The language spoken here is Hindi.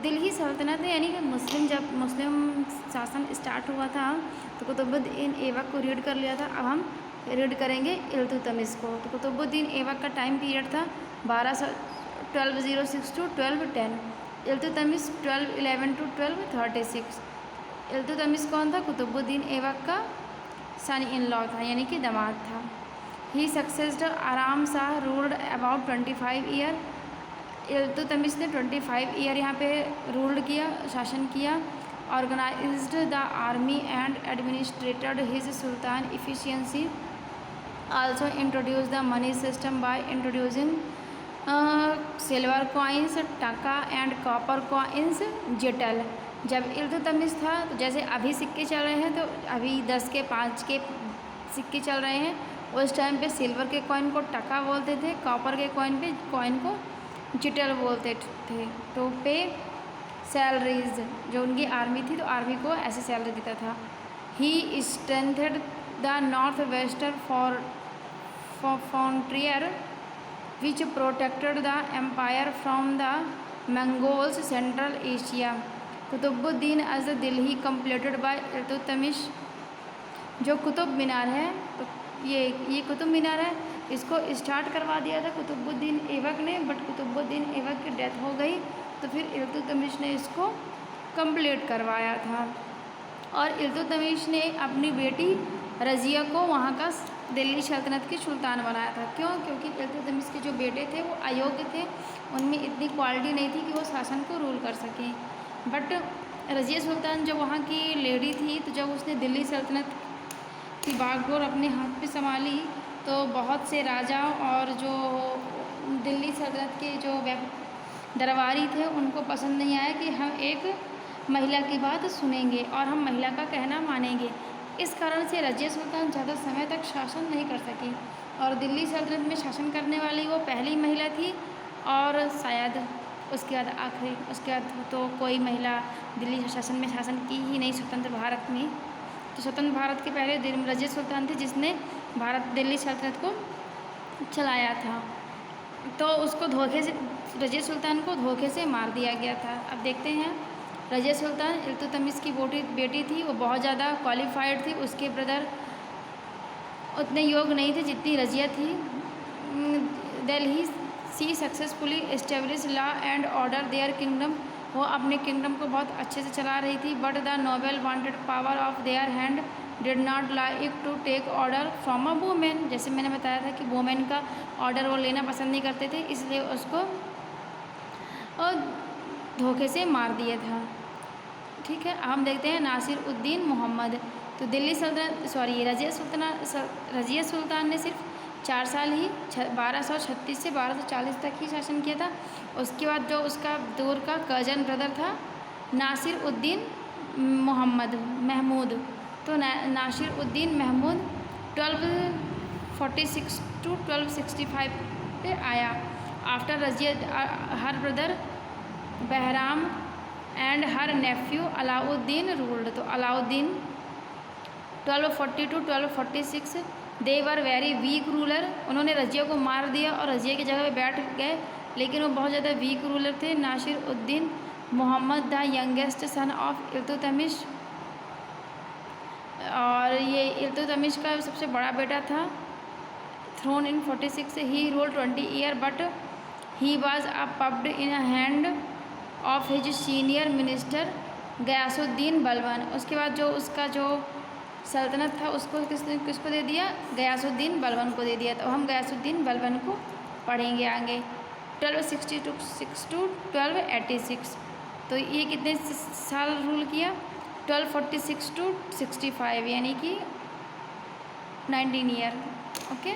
दिल्ली सल्तनत यानी कि जब मुस्लिम शासन स्टार्ट हुआ था तो कुतुबुद्दीन ऐबक को रीड कर लिया था। अब हम रीड करेंगे इल्तुतमिश को। तो कुतुबुद्दीन ऐबक का टाइम पीरियड था 1206 टू 1210। इल्तुतमिश 1211 टू 1236। इल्तुतमिश कौन था? कुतुबुद्दीन ऐबक का सन इन लॉ था, यानी कि दामाद था। ही succeeded Aram Shah ruled about 25 year. Iltutmish ने 25 ईयर यहाँ पे रूल्ड किया, शासन किया। Organised the army and administrated his sultan efficiency. Also introduce the money system by introducing silver coins, taka and copper coins, jital. जब इल्तुतमिश था तो जैसे अभी सिक्के चल रहे हैं, तो अभी 10 के 5 के सिक्के चल रहे हैं, उस टाइम पे सिल्वर के कॉइन को टका बोलते थे, कॉपर के कॉइन को जिटल बोलते थे। तो पे सैलरीज, जो उनकी आर्मी थी तो आर्मी को ऐसे सैलरी देता था। He strengthened the north western frontier which protected the empire from the Mongols central Asia. Qutbuddin अज दिल्ली कंप्लीटेड बाय इल्तुतमिश। जो कुतुब मीनार है, तो ये कुतुब मीनार है, इसको स्टार्ट करवा दिया था कुतुबुद्दीन ऐबक ने, बट कुतुबुद्दीन ऐबक की डेथ हो गई तो फिर इल्तुतमिश ने इसको कंप्लीट करवाया था। और इल्तुतमिश ने अपनी बेटी रज़िया को वहाँ का दिल्ली सल्तनत की सुल्तान बनाया था। क्यों? क्योंकि इल्तुतमिश के जो बेटे थे वो अयोग्य थे, उनमें इतनी क्वालिटी नहीं थी कि वो शासन को रूल कर सकें। बट रज़िया सुल्तान जो वहाँ की लेडी थी, तो जब उसने दिल्ली सल्तनत की बागडोर अपने हाथ पे संभाली तो बहुत से राजा और जो दिल्ली सल्तनत के जो दरबारी थे उनको पसंद नहीं आया कि हम एक महिला की बात सुनेंगे और हम महिला का कहना मानेंगे। इस कारण से रज़िया सुल्तान ज़्यादा समय तक शासन नहीं कर सकी और दिल्ली सल्तनत में शासन करने वाली वो पहली महिला थी और शायद उसके बाद तो कोई महिला दिल्ली शासन में शासन की ही नहीं स्वतंत्र भारत में। तो स्वतंत्र भारत के पहले रज़िया सुल्तान थी जिसने दिल्ली सल्तनत को चलाया था। तो उसको रज़िया सुल्तान को धोखे से मार दिया गया था। अब देखते हैं, रज़िया सुल्तान इल्तुतमिश की बेटी थी, वो बहुत ज़्यादा क्वालिफाइड थी, उसके ब्रदर उतने योग्य नहीं थे जितनी रज़िया थी। Delhi she successfully establish law and order their kingdom. वो अपने किंगडम को बहुत अच्छे से चला रही थी। But the noble wanted power of their hand did not like to take order from a women. जैसे मैंने बताया था कि वुमेन का ऑर्डर वो लेना पसंद नहीं करते थे, इसलिए उसको धोखे से मार दिया था। ठीक है, अब हम देखते हैं नासिरुद्दीन मोहम्मद। तो दिल्ली रज़िया सुल्तान ने सिर्फ 4 साल ही 1236 से 1240 तक ही शासन किया था। उसके बाद जो उसका दूर का कज़न ब्रदर था नासिरुद्दीन महमूद, तो नासिरुद्दीन महमूद 1246 टू 1265 पे आया। After Razia her brother Bahram and her nephew Alauddin ruled. तो Alauddin 1240 to 1246 they were very weak ruler. उन्होंने रज़िया को मार दिया और रज़िया की जगह पे बैठ गए, लेकिन वो बहुत ज़्यादा वीक रूलर थे। Nasiruddin Mohammad the youngest son of Iltutmish, और ये इल्तुतमिश का सबसे बड़ा बेटा था। Throne in 46 he ruled 20 year but he was puppet in hand of his senior minister Ghiyasuddin Balban. उसके बाद जो उसका जो सल्तनत था उसको किसको दे दिया? गयासुद्दीन बलबन को दे दिया। तो हम गयासुद्दीन बलबन को पढ़ेंगे आगे। 1266 टू 1286। तो ये कितने साल रूल किया? 1246 टू 65, यानी कि 19 ईयर। ओके।